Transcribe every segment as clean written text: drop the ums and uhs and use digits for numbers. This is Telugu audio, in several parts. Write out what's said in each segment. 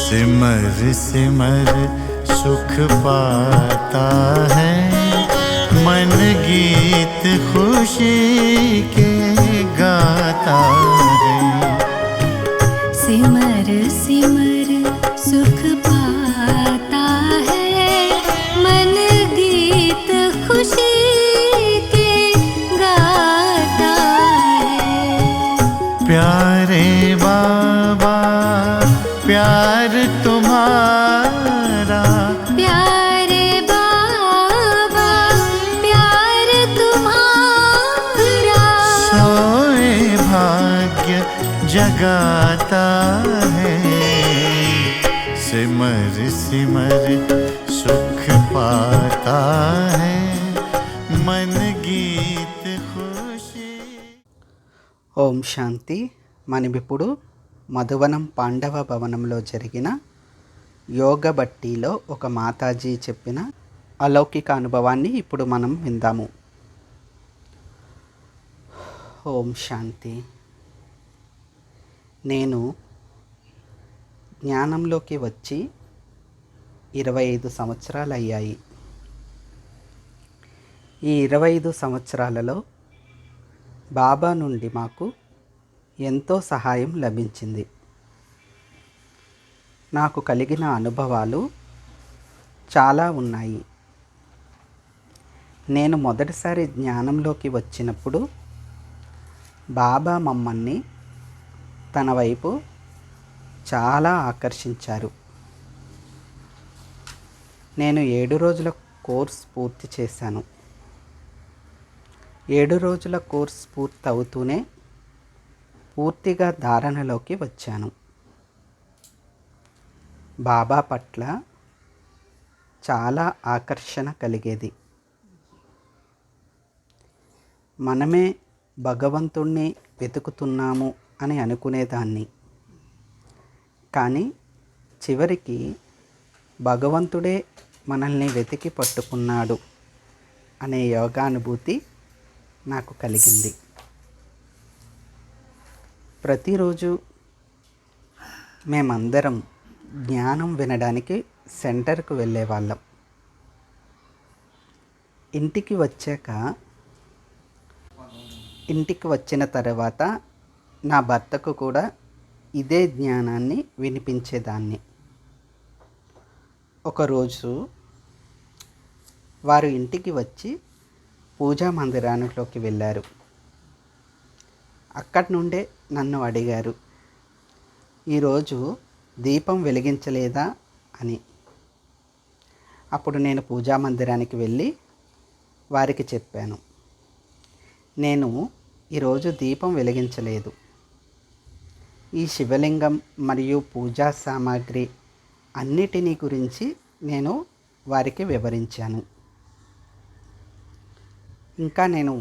सिमर सिमर सुख पाता है मन, गीत खुशी के गाता है। सिमर सिमर सुख पाता है मन, गीत खुशी के गाता है। प्यारे बाबा प्यार तुम्हारा, प्यारे बाबा प्यार तुम्हारा, सोए भाग्य जगाता है। सिमर सिमर सुख पाता है मन, गीत खुशी। ఓం శాంతి. మనమిప్పుడు మధువనం పాండవ భవనంలో జరిగిన యోగ బట్టీలో ఒక మాతాజీ చెప్పిన అలౌకిక అనుభవాన్ని ఇప్పుడు మనం విందాము. ఓం శాంతి. నేను జ్ఞానంలోకి వచ్చి 25 సంవత్సరాలు అయ్యాయి. ఈ 25 సంవత్సరాలలో బాబా నుండి మాకు ఎంతో సహాయం లభించింది. నాకు కలిగిన అనుభవాలు చాలా ఉన్నాయి. నేను మొదటిసారి జ్ఞానంలోకి వచ్చినప్పుడు బాబా మమ్మల్ని తన వైపు చాలా ఆకర్షించారు. నేను 7 రోజుల కోర్స్ పూర్తి చేశాను. 7 రోజుల కోర్స్ పూర్తవుతూనే పూర్తిగా ధారణలోకి వచ్చాను. బాబా పట్ల చాలా ఆకర్షణ కలిగేది. మనమే భగవంతుణ్ణి వెతుకుతున్నాము అని అనుకునేదాన్ని. కానీ చివరికి భగవంతుడే మనల్ని వెతికి పట్టుకున్నాడు అనే యోగానుభూతి నాకు కలిగింది. ప్రతిరోజు మేమందరం జ్ఞానం వినడానికి సెంటర్కు వెళ్ళేవాళ్ళం. ఇంటికి వచ్చిన తర్వాత నా భర్తకు కూడా ఇదే జ్ఞానాన్ని వినిపించేదాన్ని. ఒకరోజు వారు ఇంటికి వచ్చి పూజా మందిరానికి వెళ్ళారు. అక్కడి నుండే నన్ను అడిగారు, ఈరోజు దీపం వెలిగించలేదా అని. అప్పుడు నేను పూజా మందిరానికి వెళ్ళి వారికి చెప్పాను, నేను ఈరోజు దీపం వెలిగించలేదు. ఈ శివలింగం మరియు పూజా సామాగ్రి అన్నిటినీ గురించి నేను వారికి వివరించాను. ఇంకా నేను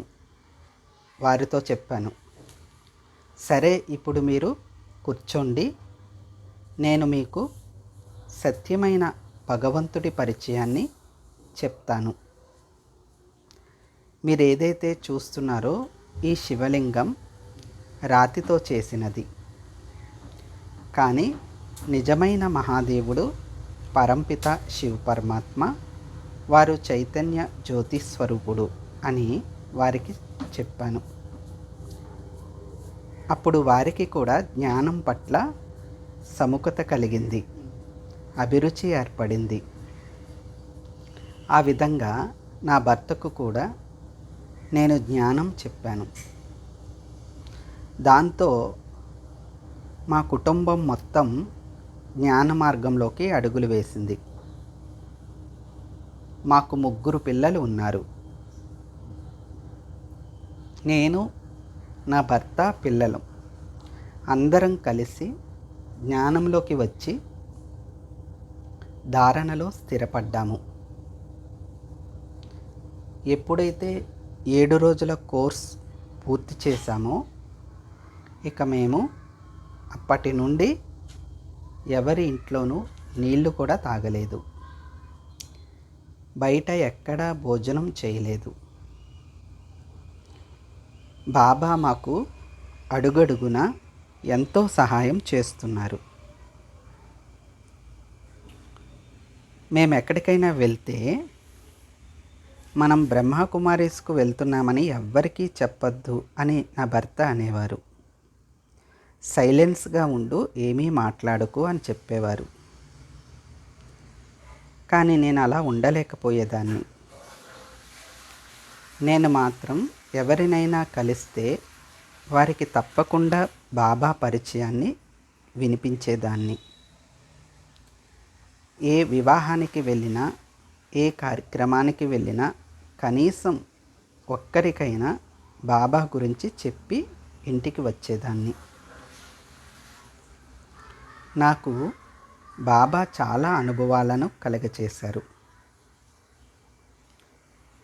వారితో చెప్పాను, సరే ఇప్పుడు మీరు కూర్చోండి, నేను మీకు సత్యమైన భగవంతుడి పరిచయాన్ని చెప్తాను. మీరు ఏదైతే చూస్తున్నారో ఈ శివలింగం రాతితో చేసినది. కానీ నిజమైన మహాదేవుడు పరంపిత శివ పరమాత్మ, వారు చైతన్య జ్యోతి స్వరూపుడు అని వారికి చెప్పాను. అప్పుడు వారికి కూడా జ్ఞానం పట్ల సముఖత కలిగింది, అభిరుచి ఏర్పడింది. ఆ విధంగా నా భర్తకు కూడా నేను జ్ఞానం చెప్పాను. దాంతో మా కుటుంబం మొత్తం జ్ఞాన మార్గంలోకి అడుగులు వేసింది. మాకు 3 పిల్లలు ఉన్నారు. నేను, నా భర్త, పిల్లలు అందరం కలిసి జ్ఞానంలోకి వచ్చి ధారణలో స్థిరపడ్డాము. ఎప్పుడైతే 7 రోజుల కోర్స్ పూర్తి చేశామో ఇక మేము అప్పటి నుండి ఎవరి ఇంట్లోనూ నీళ్లు కూడా తాగలేదు, బయట ఎక్కడా భోజనం చేయలేదు. బాబా మాకు అడుగడుగున ఎంతో సహాయం చేస్తున్నారు. మేము ఎక్కడికైనా వెళ్తే మనం బ్రహ్మకుమారీస్కు వెళ్తున్నామని ఎవ్వరికీ చెప్పొద్దు అని నా భర్త అనేవారు. సైలెన్స్గా ఉండు, ఏమీ మాట్లాడకు అని చెప్పేవారు. కానీ నేను అలా ఉండలేకపోయేదాన్ని. నేను మాత్రం ఎవరినైనా కలిస్తే వారికి తప్పకుండా బాబా పరిచయాన్ని వినిపించేదాన్ని. ఏ వివాహానికి వెళ్ళినా, ఏ కార్యక్రమానికి వెళ్ళినా కనీసం ఒక్కరికైనా బాబా గురించి చెప్పి ఇంటికి వచ్చేదాన్ని. నాకు బాబా చాలా అనుభవాలను కలగచేశారు.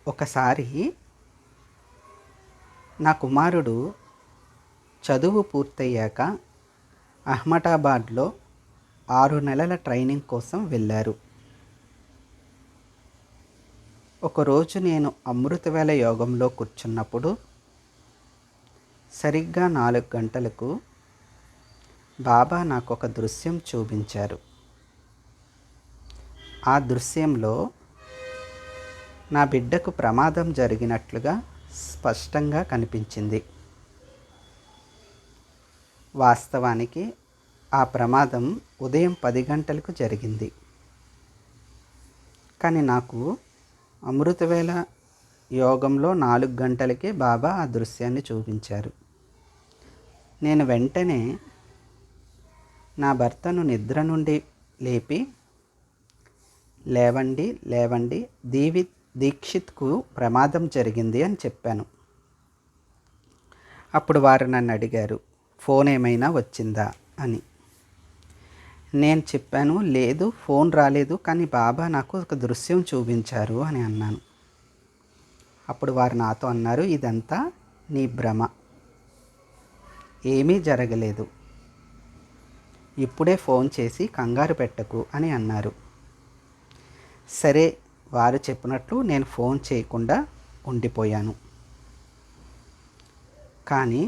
ఒకసారి నా కుమారుడు చదువు పూర్తయ్యాక అహ్మదాబాద్లో 6 నెలల ట్రైనింగ్ కోసం వెళ్ళారు. ఒకరోజు నేను అమృతవేళ యోగంలో కూర్చున్నప్పుడు సరిగ్గా 4 గంటలకు బాబా నాకు ఒక దృశ్యం చూపించారు. ఆ దృశ్యంలో నా బిడ్డకు ప్రమాదం జరిగినట్లుగా స్పష్టంగా కనిపించింది. వాస్తవానికి ఆ ప్రమాదం ఉదయం 10 గంటలకు జరిగింది. కానీ నాకు అమృతవేళ యోగంలో 4 గంటలకే బాబా ఆ దృశ్యాన్ని చూపించారు. నేను వెంటనే నా భర్తను నిద్ర నుండి లేపి, లేవండి లేవండి, దీక్షిత్కు ప్రమాదం జరిగింది అని చెప్పాను. అప్పుడు వారు నన్ను అడిగారు, ఫోన్ ఏమైనా వచ్చిందా అని. నేను చెప్పాను, లేదు ఫోన్ రాలేదు, కానీ బాబా నాకు ఒక దృశ్యం చూపించారు అని అన్నాను. అప్పుడు వారు నాతో అన్నారు, ఇదంతా నీ భ్రమ, ఏమీ జరగలేదు, ఇప్పుడే ఫోన్ చేసి కంగారు పెట్టకు అని అన్నారు. సరే, వారు చెప్పినట్లు నేను ఫోన్ చేయకుండా ఉండిపోయాను. కానీ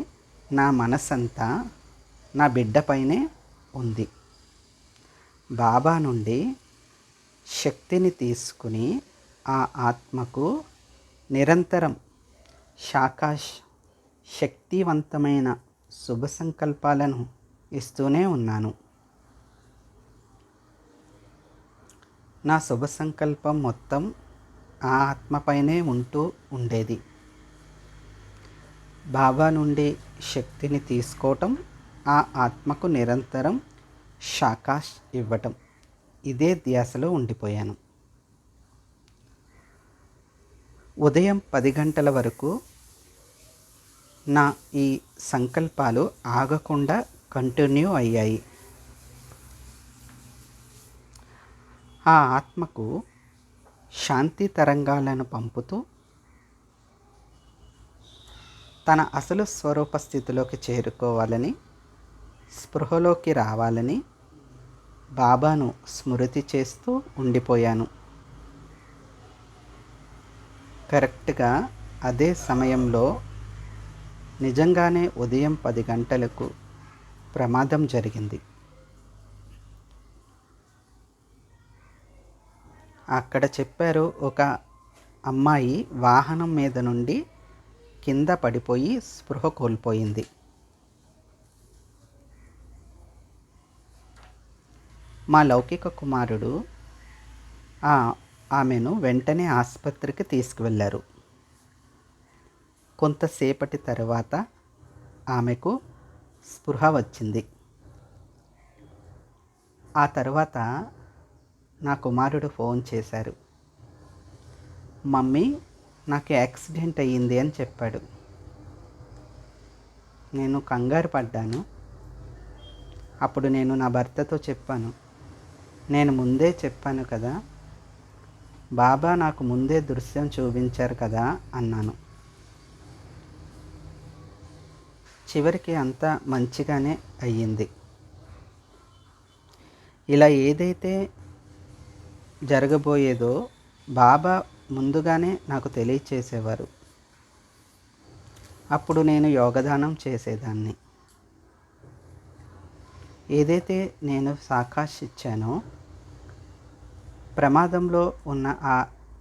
నా మనసంతా నా బిడ్డపైనే ఉంది. బాబా నుండి శక్తిని తీసుకుని ఆ ఆత్మకు నిరంతరం శక్తివంతమైన శుభ సంకల్పాలను ఇస్తూనే ఉన్నాను. నా శుభ సంకల్పం మొత్తం ఆ ఆత్మపైనే ఉంటూ ఉండేది. బాబా నుండి శక్తిని తీసుకోవటం, ఆ ఆత్మకు నిరంతరం శాకాష్ ఇవ్వటం, ఇదే ధ్యాసలో ఉండిపోయాను. ఉదయం 10 గంటల వరకు నా ఈ సంకల్పాలు ఆగకుండా కంటిన్యూ అయ్యాయి. ఆ ఆత్మకు శాంతి తరంగాలను పంపుతూ తన అసలు స్వరూప స్థితిలోకి చేరుకోవాలని, స్పృహలోకి రావాలని బాబాను స్మృతి చేస్తూ ఉండిపోయాను. కరెక్ట్గా అదే సమయంలో నిజంగానే ఉదయం 10 గంటలకు ప్రమాదం జరిగింది. అక్కడ చెప్పారు, ఒక అమ్మాయి వాహనం మీద నుండి కింద పడిపోయి స్పృహ కోల్పోయింది. మా లౌకిక కుమారుడు ఆమెను వెంటనే ఆసుపత్రికి తీసుకువెళ్ళారు. కొంతసేపటి తర్వాత ఆమెకు స్పృహ వచ్చింది. ఆ తర్వాత నా కుమారుడు ఫోన్ చేశారు, మమ్మీ నాకు యాక్సిడెంట్ అయ్యింది అని చెప్పాడు. నేను కంగారు పడ్డాను. అప్పుడు నేను నా భర్తతో చెప్పాను, నేను ముందే చెప్పాను కదా, బాబా నాకు ముందే దృశ్యం చూపించారు కదా అన్నాను. చివరికి అంతా మంచిగానే అయ్యింది. ఇలా ఏదైతే జరగబోయేదో బాబా ముందుగానే నాకు తెలియచేసేవారు. అప్పుడు నేను యోగదానం చేసేదాన్ని. ఏదైతే నేను సాకాశ్ ఇచ్చానో ప్రమాదంలో ఉన్న ఆ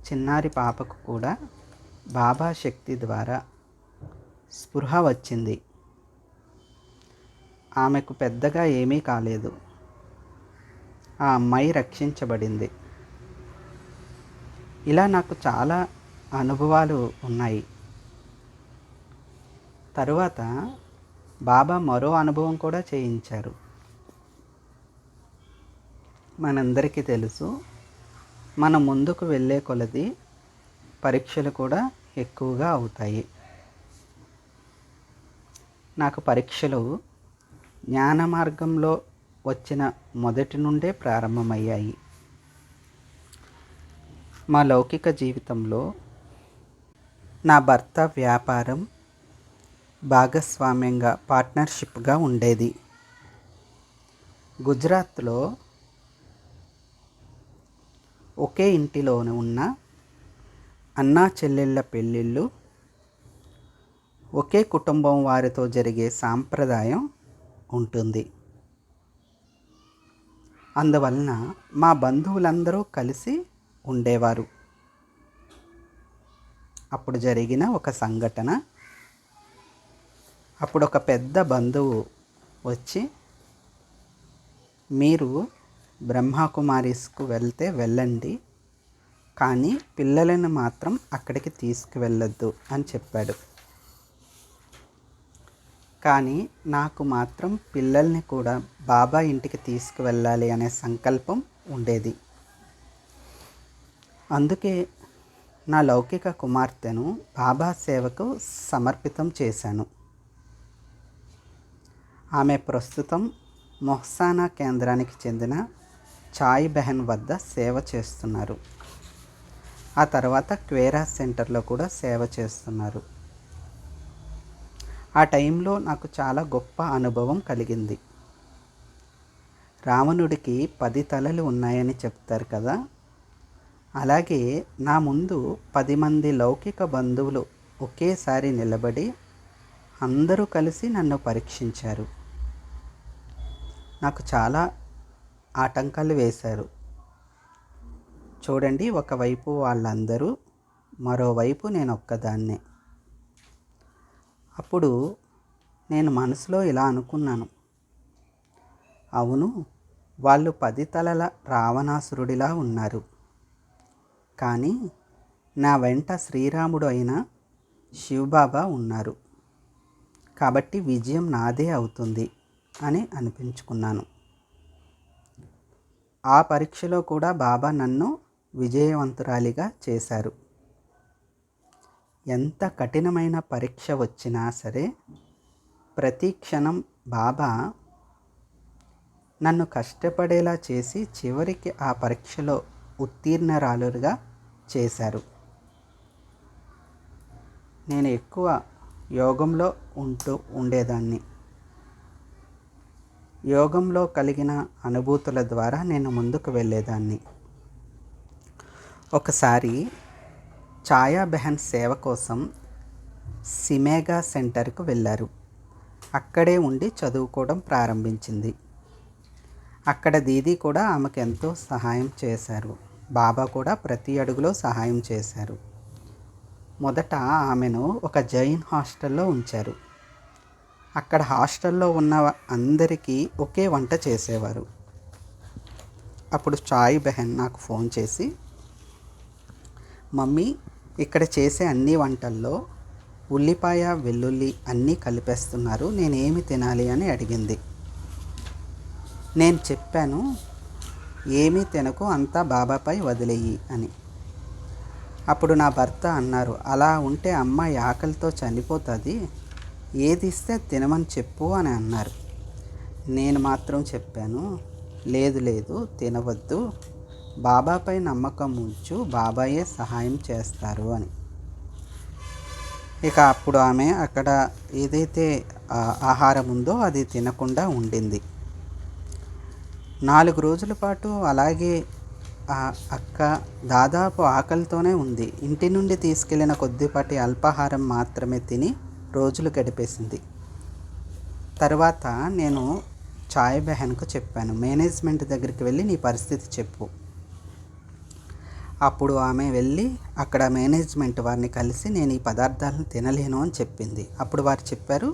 చిన్నారి పాపకు కూడా బాబా శక్తి ద్వారా స్పృహ వచ్చింది. ఆమెకు పెద్దగా ఏమీ కాలేదు. ఆ అమ్మాయి రక్షించబడింది. ఇలా నాకు చాలా అనుభవాలు ఉన్నాయి. తరువాత బాబా మరో అనుభవం కూడా చేయించారు. మనందరికీ తెలుసు, మనం ముందుకు వెళ్ళే కొలది పరీక్షలు కూడా ఎక్కువగా అవుతాయి. నాకు పరీక్షలు జ్ఞాన మార్గంలో వచ్చిన మొదటి నుండే ప్రారంభమయ్యాయి. మా లౌకిక జీవితంలో నా భర్త వ్యాపారం భాగస్వామ్యంగా పార్ట్నర్షిప్గా ఉండేది. గుజరాత్లో ఒకే ఇంటిలోనే ఉన్న అన్నా చెల్లెళ్ళ పెళ్ళిళ్ళు ఒకే కుటుంబం వారితో జరిగే సాంప్రదాయం ఉంటుంది. అందువలన మా బంధువులందరూ కలిసి ఉండేవారు. అప్పుడు జరిగిన ఒక సంఘటన, అప్పుడు ఒక పెద్ద బంధువు వచ్చి, మీరు బ్రహ్మకుమారీస్కు వెళ్తే వెళ్ళండి, కానీ పిల్లలను మాత్రం అక్కడికి తీసుకువెళ్ళొద్దు అని చెప్పాడు. కానీ నాకు మాత్రం పిల్లల్ని కూడా బాబా ఇంటికి తీసుకువెళ్ళాలి అనే సంకల్పం ఉండేది. అందుకే నా లౌకిక కుమార్తెను బాబా సేవకు సమర్పితం చేశాను. ఆమె ప్రస్తుతం మొహసానా కేంద్రానికి చెందిన చాయ్ బెహన్ వద్ద సేవ చేస్తున్నారు. ఆ తర్వాత క్వేరా సెంటర్లో కూడా సేవ చేస్తున్నారు. ఆ టైంలో నాకు చాలా గొప్ప అనుభవం కలిగింది. రావణుడికి 10 తలలు ఉన్నాయని చెప్తారు కదా, అలాగే నా ముందు 10 మంది లౌకిక బంధువులు ఒకేసారి నిలబడి అందరూ కలిసి నన్ను పరీక్షించారు. నాకు చాలా ఆటంకాలు వేశారు. చూడండి, ఒకవైపు వాళ్ళందరూ, మరోవైపు నేను ఒక్కదాన్నే. అప్పుడు నేను మనసులో ఇలా అనుకున్నాను, అవును, వాళ్ళు 10 తలల రావణాసురుడిలా ఉన్నారు, కానీ నా వెంట శ్రీరాముడు అయిన శివబాబా ఉన్నారు, కాబట్టి విజయం నాదే అవుతుంది అని అనిపించుకున్నాను. ఆ పరీక్షలో కూడా బాబా నన్ను విజయవంతురాలిగా చేశారు. ఎంత కఠినమైన పరీక్ష వచ్చినా సరే ప్రతి క్షణం బాబా నన్ను కష్టపడేలా చేసి చివరికి ఆ పరీక్షలో ఉత్తీర్ణరాలుగా చేశారు. నేను ఎక్కువ యోగంలో ఉండేదాన్ని. యోగంలో కలిగిన అనుభూతుల ద్వారా నేను ముందుకు వెళ్ళేదాన్ని. ఒకసారి ఛాయా బెహన్ సేవ కోసం సిమేగా సెంటర్కు వెళ్ళారు. అక్కడే ఉండి చదువుకోవడం ప్రారంభించింది. అక్కడ దీదీ కూడా ఆమెకు ఎంతో సహాయం చేశారు. బాబా కూడా ప్రతి అడుగులో సహాయం చేశారు. మొదట ఆమెను ఒక జైన్ హాస్టల్లో ఉంచారు. అక్కడ హాస్టల్లో ఉన్న అందరికీ ఒకే వంట చేసేవారు. అప్పుడు చాయ్ బెహన్ నాకు ఫోన్ చేసి, మమ్మీ, ఇక్కడ చేసే అన్ని వంటల్లో ఉల్లిపాయ వెల్లుల్లి అన్నీ కలిపేస్తున్నారు, నేనేమి తినాలి అని అడిగింది. నేను చెప్పాను, ఏమీ తినకు, అంతా బాబాపై వదిలేయి అని. అప్పుడు నా భర్త అన్నారు, అలా ఉంటే అమ్మాయి ఆకలితో చనిపోతుంది, ఏది ఇస్తే తినమని చెప్పు అని అన్నారు. నేను మాత్రం చెప్పాను, లేదు లేదు, తినవద్దు, బాబాపై నమ్మకం ఉంచు, బాబాయే సహాయం చేస్తారు అని. ఇక అప్పుడు ఆమె అక్కడ ఏదైతే ఆహారం ఉందో అది తినకుండా ఉండింది. 4 రోజుల పాటు అలాగే అక్క దాదాపు ఆకలితోనే ఉంది. ఇంటి నుండి తీసుకెళ్లిన కొద్దిపాటి అల్పాహారం మాత్రమే తిని రోజులు గడిపేసింది. తర్వాత నేను చాయ్ బెహన్కు చెప్పాను, మేనేజ్మెంట్ దగ్గరికి వెళ్ళి నీ పరిస్థితి చెప్పు, అప్పుడు ఆమె వెళ్ళి అక్కడ మేనేజ్మెంట్ వారిని కలిసి నేను ఈ పదార్థాలను తినలేను అని చెప్పింది. అప్పుడు వారు చెప్పారు,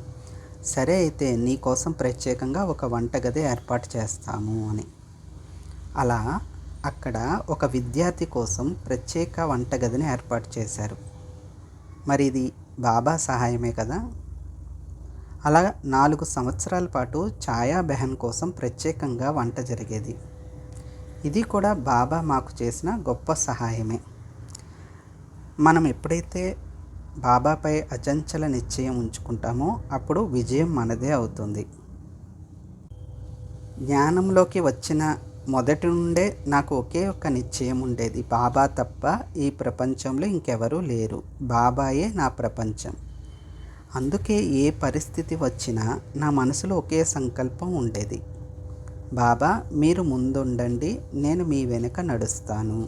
సరే అయితే నీ కోసం ప్రత్యేకంగా ఒక వంటగది ఏర్పాటు చేస్తాము అని. అలా అక్కడ ఒక విద్యార్థి కోసం ప్రత్యేక వంటగదిని ఏర్పాటు చేశారు. మరి ఇది బాబా సహాయమే కదా. అలా 4 సంవత్సరాల పాటు ఛాయా బెహన్ కోసం ప్రత్యేకంగా వంట జరిగేది. ఇది కూడా బాబా మాకు చేసిన గొప్ప సహాయమే. మనం ఎప్పుడైతే బాబాపై అచంచల నిశ్చయం ఉంచుకుంటామో అప్పుడు విజయం మనదే అవుతుంది. జ్ఞానంలోకి వచ్చిన మొదటి నుండే నాకు ఒకే ఒక్క నిశ్చయం ఉండేది, బాబా తప్ప ఈ ప్రపంచంలో ఇంకెవరూ లేరు, బాబాయే నా ప్రపంచం. అందుకే ఏ పరిస్థితి వచ్చినా నా మనసులో ఒకే సంకల్పం ఉండేది, బాబా మీరు ముందుండండి, నేను మీ వెనుక నడుస్తాను.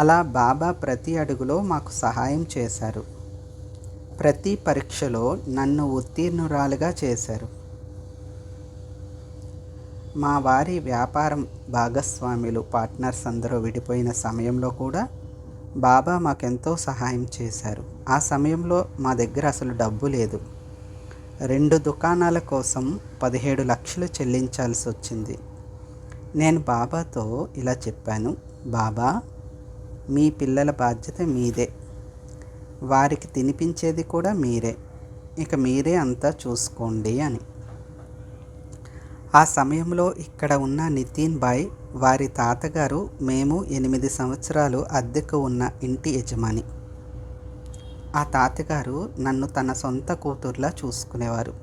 అలా బాబా ప్రతి అడుగులో మాకు సహాయం చేశారు. ప్రతి పరీక్షలో నన్ను ఉత్తీర్ణురాలుగా చేశారు. మా వారి వ్యాపారం భాగస్వాములు పార్ట్నర్స్ అందరూ విడిపోయిన సమయంలో కూడా బాబా మాకెంతో సహాయం చేశారు. ఆ సమయంలో మా దగ్గర అసలు డబ్బు లేదు. 2 దుకాణాల కోసం 17 లక్షలు చెల్లించాల్సి వచ్చింది. నేను బాబాతో ఇలా చెప్పాను, బాబా మీ పిల్లల బాధ్యత మీదే, వారికి తినిపించేది కూడా మీరే, ఇక మీరే అంతా చూసుకోండి అని. ఆ సమయంలో ఇక్కడ ఉన్న నితిన్ భాయ్ వారి తాతగారు మేము 8 సంవత్సరాలు అద్దెకు ఉన్న ఇంటి యజమాని. ఆ తాతగారు నన్ను తన సొంత కూతుర్లా చూసుకునేవారు.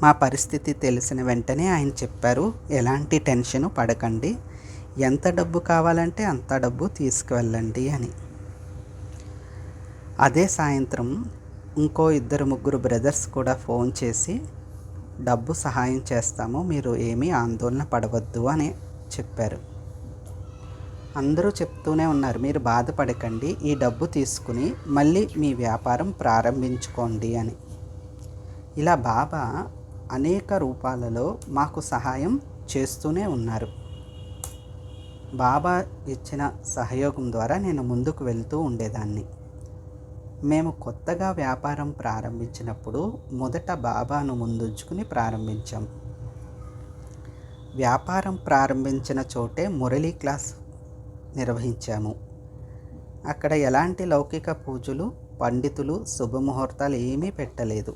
మా పరిస్థితి తెలిసిన వెంటనే ఆయన చెప్పారు, ఎలాంటి టెన్షన్ పడకండి, ఎంత డబ్బు కావాలంటే అంత డబ్బు తీసుకువెళ్ళండి అని. అదే సాయంత్రం ఇంకో 2-3 బ్రదర్స్ కూడా ఫోన్ చేసి డబ్బు సహాయం చేస్తాము, మీరు ఏమీ ఆందోళన పడవద్దు అని చెప్పారు. అందరూ చెప్తూనే ఉన్నారు, మీరు బాధపడకండి, ఈ డబ్బు తీసుకుని మళ్ళీ మీ వ్యాపారం ప్రారంభించుకోండి అని. ఇలా బాబా అనేక రూపాలలో మాకు సహాయం చేస్తూనే ఉన్నారు. బాబా ఇచ్చిన సహయోగం ద్వారా నేను ముందుకు వెళ్తూ ఉండేదాన్ని. మేము కొత్తగా వ్యాపారం ప్రారంభించినప్పుడు మొదట బాబాను ముందుంచుకుని ప్రారంభించాం. వ్యాపారం ప్రారంభించిన చోటే మురళీ క్లాస్ నిర్వహించాము. అక్కడ ఎలాంటి లౌకిక పూజలు, పండితులు, శుభముహూర్తాలు ఏమీ పెట్టలేదు.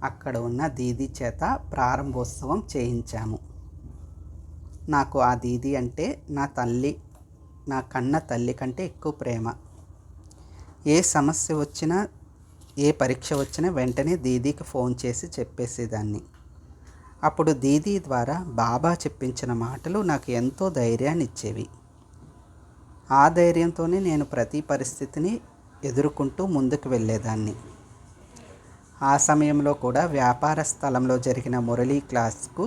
అక్కడ ఉన్న దీదీ చేత ప్రారంభోత్సవం చేయించాము. నాకు ఆ దీదీ అంటే నా తల్లి, నా కన్న తల్లి కంటే ఎక్కువ ప్రేమ. ఏ సమస్య వచ్చినా, ఏ పరీక్ష వచ్చినా వెంటనే దీదీకి ఫోన్ చేసి చెప్పేసేదాన్ని. అప్పుడు దీదీ ద్వారా బాబా చెప్పించిన మాటలు నాకు ఎంతో ధైర్యాన్ని ఇచ్చేవి. ఆ ధైర్యంతోనే నేను ప్రతి పరిస్థితిని ఎదుర్కొంటూ ముందుకు వెళ్ళేదాన్ని. ఆ సమయంలో కూడా వ్యాపార స్థలంలో జరిగిన మురళీ క్లాస్కు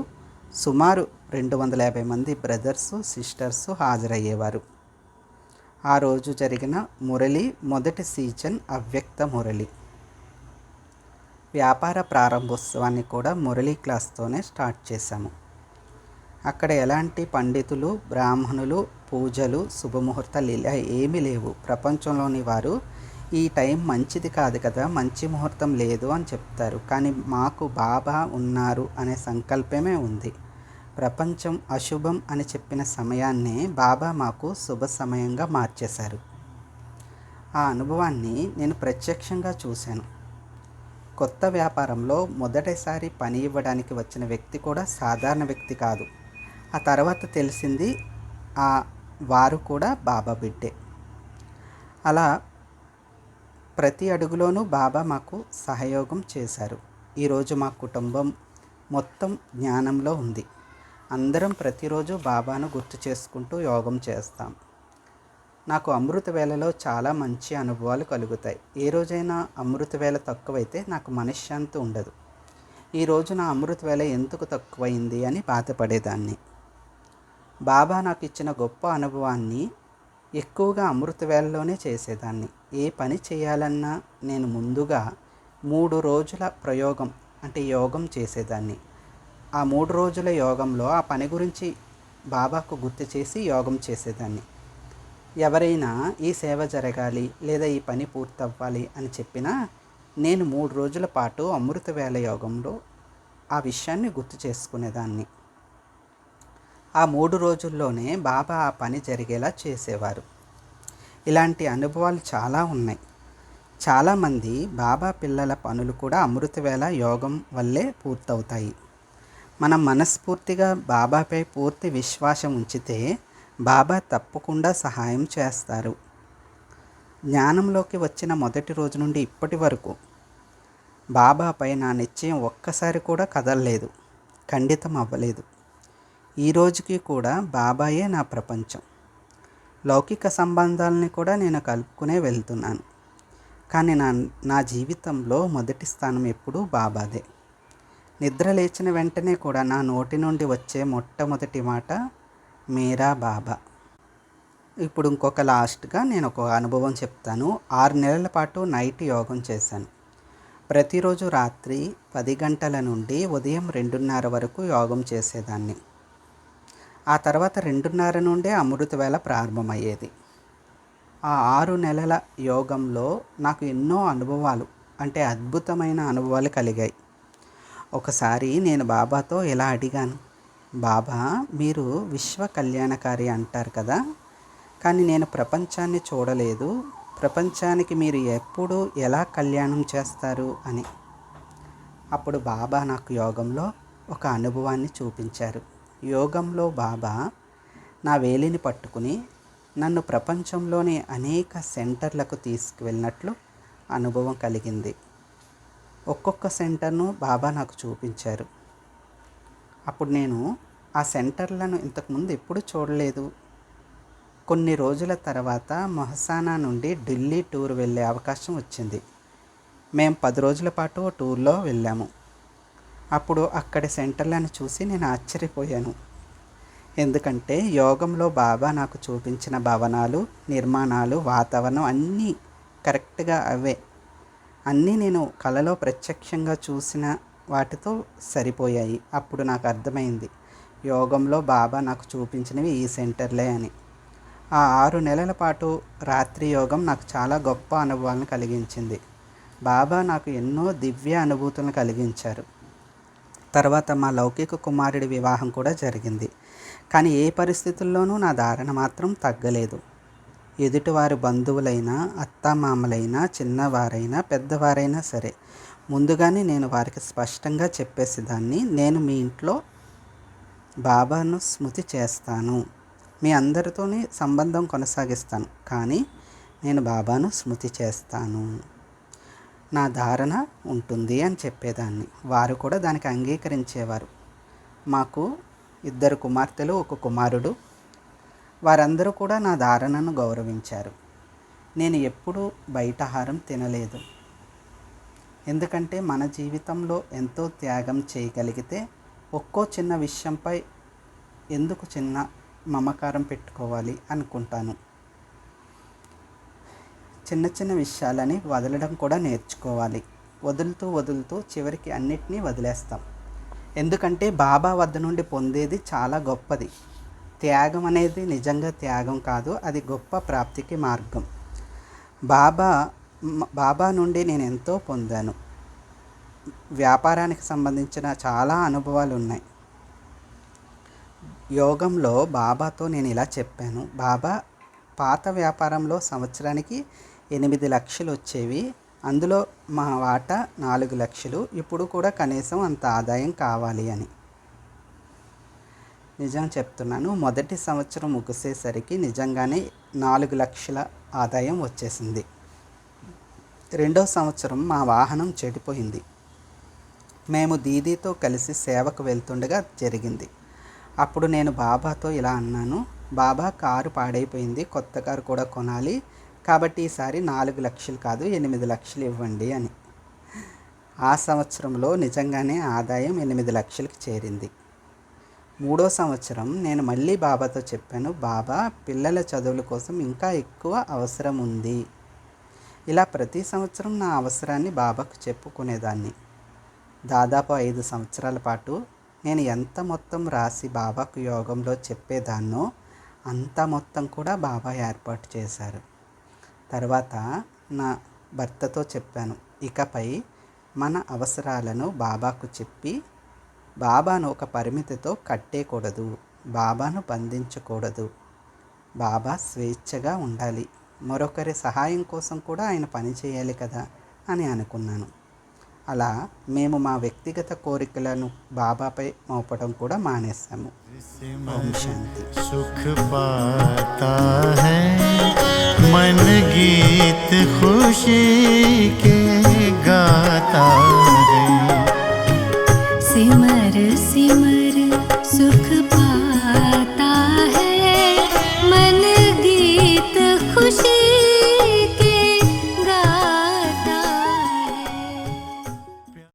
సుమారు 250 మంది బ్రదర్సు, సిస్టర్సు హాజరయ్యేవారు. ఆ రోజు జరిగిన మురళి మొదటి సీజన్ అవ్యక్త మురళి. వ్యాపార ప్రారంభోత్సవాన్ని కూడా మురళీ క్లాస్తోనే స్టార్ట్ చేశాము. అక్కడ ఎలాంటి పండితులు, బ్రాహ్మణులు, పూజలు, శుభముహూర్తాలు ఇలా ఏమీ లేవు. ప్రపంచంలోని వారు ఈ టైం మంచిది కాదు కదా, మంచి ముహూర్తం లేదు అని చెప్తారు. కానీ మాకు బాబా ఉన్నారు అనే సంకల్పమే ఉంది. ప్రపంచం అశుభం అని చెప్పిన సమయాన్నే బాబా మాకు శుభ సమయంగా మార్చేశారు. ఆ అనుభవాన్ని నేను ప్రత్యక్షంగా చూశాను. కొత్త వ్యాపారంలో మొదటిసారి పని ఇవ్వడానికి వచ్చిన వ్యక్తి కూడా సాధారణ వ్యక్తి కాదు. ఆ తర్వాత తెలిసింది వారు కూడా బాబా బిడ్డే. అలా ప్రతి అడుగులోనూ బాబా మాకు సహయోగం చేశారు. ఈరోజు మా కుటుంబం మొత్తం జ్ఞానంలో ఉంది. అందరం ప్రతిరోజు బాబాను గుర్తు చేసుకుంటూ యోగం చేస్తాం. నాకు అమృత వేళలో చాలా మంచి అనుభవాలు కలుగుతాయి. ఏ రోజైనా అమృత వేళ తక్కువైతే నాకు మనశ్శాంతి ఉండదు. ఈరోజు నా అమృత వేళ ఎందుకు తక్కువైంది అని బాధపడేదాన్ని. బాబా నాకు ఇచ్చిన గొప్ప అనుభవాన్ని ఎక్కువగా అమృత వేళలోనే చేసేదాన్ని. ఏ పని చేయాలన్నా నేను ముందుగా 3 రోజుల ప్రయోగం అంటే యోగం చేసేదాన్ని. ఆ 3 రోజుల యోగంలో ఆ పని గురించి బాబాకు గుర్తు చేసి యోగం చేసేదాన్ని. ఎవరైనా ఈ సేవ జరగాలి లేదా ఈ పని పూర్తవ్వాలి అని చెప్పినా నేను 3 రోజుల పాటు అమృతవేళ యోగంలో ఆ విషయాన్ని గుర్తు చేసుకునేదాన్ని. ఆ 3 రోజుల్లోనే బాబా ఆ పని జరిగేలా చేసేవారు. ఇలాంటి అనుభవాలు చాలా ఉన్నాయి. చాలామంది బాబా పిల్లల పనులు కూడా అమృతవేళ యోగం వల్లే పూర్తవుతాయి. మనం మనస్ఫూర్తిగా బాబాపై పూర్తి విశ్వాసం ఉంచితే బాబా తప్పకుండా సహాయం చేస్తారు. జ్ఞానంలోకి వచ్చిన మొదటి రోజు నుండి ఇప్పటి వరకు బాబాపై నా నిశ్చయం ఒక్కసారి కూడా కదలలేదు, ఖండితం అవ్వలేదు. ఈ రోజుకి కూడా బాబాయే నా ప్రపంచం. లౌకిక సంబంధాలని కూడా నేను కలుపుకునే వెళ్తున్నాను. కానీ నా జీవితంలో మొదటి స్థానం ఎప్పుడూ బాబాదే. నిద్ర లేచిన వెంటనే కూడా నా నోటి నుండి వచ్చే మొట్టమొదటి మాట మేరా బాబా. ఇప్పుడు ఇంకొక లాస్ట్గా నేను ఒక అనుభవం చెప్తాను. 6 నెలల పాటు నైట్ యోగం చేశాను. ప్రతిరోజు రాత్రి 10 గంటల నుండి ఉదయం 2:30 వరకు యోగం చేసేదాన్ని. ఆ తర్వాత 2:30 నుండే అమృతవేళ ప్రారంభమయ్యేది. ఆ 6 నెలల యోగంలో నాకు ఎన్నో అనుభవాలు, అంటే అద్భుతమైన అనుభవాలు కలిగాయి. ఒకసారి నేను బాబాతో ఇలా అడిగాను, బాబా మీరు విశ్వ కళ్యాణకారి అంటారు కదా, కానీ నేను ప్రపంచాన్ని చూడలేదు. ప్రపంచానికి మీరు ఎప్పుడు ఎలా కళ్యాణం చేస్తారు అని. అప్పుడు బాబా నాకు యోగంలో ఒక అనుభవాన్ని చూపించారు. యోగంలో బాబా నా వేలిని పట్టుకుని నన్ను ప్రపంచంలోని అనేక సెంటర్లకు తీసుకువెళ్ళినట్లు అనుభవం కలిగింది. ఒక్కొక్క సెంటర్ను బాబా నాకు చూపించారు. అప్పుడు నేను ఆ సెంటర్లను ఇంతకుముందు ఎప్పుడు చూడలేదు. కొన్ని రోజుల తర్వాత మొహసానా నుండి ఢిల్లీ టూర్ వెళ్ళే అవకాశం వచ్చింది. మేము 10 రోజుల పాటు టూర్లో వెళ్ళాము. అప్పుడు అక్కడి సెంటర్లను చూసి నేను ఆశ్చర్యపోయాను. ఎందుకంటే యోగంలో బాబా నాకు చూపించిన భవనాలు, నిర్మాణాలు, వాతావరణం అన్నీ కరెక్ట్గా అవే. అన్నీ నేను కలలో ప్రత్యక్షంగా చూసిన వాటితో సరిపోయాయి. అప్పుడు నాకు అర్థమైంది, యోగంలో బాబా నాకు చూపించినవి ఈ సెంటర్లే అని. ఆ 6 నెలల పాటు రాత్రి యోగం నాకు చాలా గొప్ప అనుభవాలను కలిగించింది. బాబా నాకు ఎన్నో దివ్య అనుభూతులను కలిగించారు. తర్వాత మా లౌకిక కుమారుడి వివాహం కూడా జరిగింది. కానీ ఏ పరిస్థితుల్లోనూ నా ధారణ మాత్రం తగ్గలేదు. ఎదుటివారి బంధువులైనా, అత్తామామలైనా, చిన్నవారైనా, పెద్దవారైనా సరే ముందుగానే నేను వారికి స్పష్టంగా చెప్పేసేదాన్ని, నేను మీ ఇంట్లో బాబాను స్మృతి చేస్తాను, మీ అందరితోని సంబంధం కొనసాగిస్తాను, కానీ నేను బాబాను స్మృతి చేస్తాను, నా ధారణ ఉంటుంది అని చెప్పేదాన్ని. వారు కూడా దానికి అంగీకరించేవారు. మాకు 2 కుమార్తెలు, 1 కుమారుడు. వారందరూ కూడా నా ధారణను గౌరవించారు. నేను ఎప్పుడూ బయట ఆహారం తినలేదు. ఎందుకంటే మన జీవితంలో ఎంతో త్యాగం చేయగలిగితే ఒక్కో చిన్న విషయంపై ఎందుకు చిన్న మమకారం పెట్టుకోవాలి అనుకుంటాను. చిన్న చిన్న విషయాలని వదలడం కూడా నేర్చుకోవాలి. వదులుతూ చివరికి అన్నిటినీ వదిలేస్తాం. ఎందుకంటే బాబా వద్ద నుండి పొందేది చాలా గొప్పది. త్యాగం అనేది నిజంగా త్యాగం కాదు, అది గొప్ప ప్రాప్తికి మార్గం. బాబా నుండి నేను ఎంతో పొందాను. వ్యాపారానికి సంబంధించిన చాలా అనుభవాలు ఉన్నాయి. యోగంలో బాబాతో నేను ఇలా చెప్పాను, బాబా పాత వ్యాపారంలో సంవత్సరానికి 8 లక్షలు వచ్చేవి, అందులో మా వాటా 4 లక్షలు, ఇప్పుడు కూడా కనీసం అంత ఆదాయం కావాలి అని. నిజం చెప్తున్నాను, మొదటి సంవత్సరం ముగిసేసరికి నిజంగానే 4 లక్షల ఆదాయం వచ్చేసింది. రెండో సంవత్సరం మా వాహనం చెడిపోయింది. మేము దీదీతో కలిసి సేవకు వెళ్తుండగా జరిగింది. అప్పుడు నేను బాబాతో ఇలా అన్నాను, బాబా కారు పాడైపోయింది, కొత్త కారు కూడా కొనాలి, కాబట్టి ఈసారి 4 లక్షలు కాదు 8 లక్షలు ఇవ్వండి అని. ఆ సంవత్సరంలో నిజంగానే ఆదాయం 8 లక్షలకి చేరింది. మూడో సంవత్సరం నేను మళ్ళీ బాబాతో చెప్పాను, బాబా పిల్లల చదువుల కోసం ఇంకా ఎక్కువ అవసరం ఉంది. ఇలా ప్రతి సంవత్సరం నా అవసరాన్ని బాబాకు చెప్పుకునేదాన్ని. దాదాపు 5 సంవత్సరాల పాటు నేను ఎంత మొత్తం రాసి బాబాకు యోగంలో చెప్పేదాన్నో అంత మొత్తం కూడా బాబా ఏర్పాటు చేశారు. తర్వాత నా భర్తతో చెప్పాను, ఇకపై మన అవసరాలను బాబాకు చెప్పి బాబాను ఒక పరిమితితో కట్టేయకూడదు, బాబాను బంధించకూడదు. బాబా స్వేచ్ఛగా ఉండాలి, మరొకరి సహాయం కోసం కూడా ఆయన పని చేయాలి కదా అని అనుకున్నాను. అలా మేము మా వ్యక్తిగత కోరికలను బాబాపై మోపడం కూడా మానేశాము. ఓం శాంతి. सुख पाता है मन गीत खुशी के गाता है। सिमर सिमर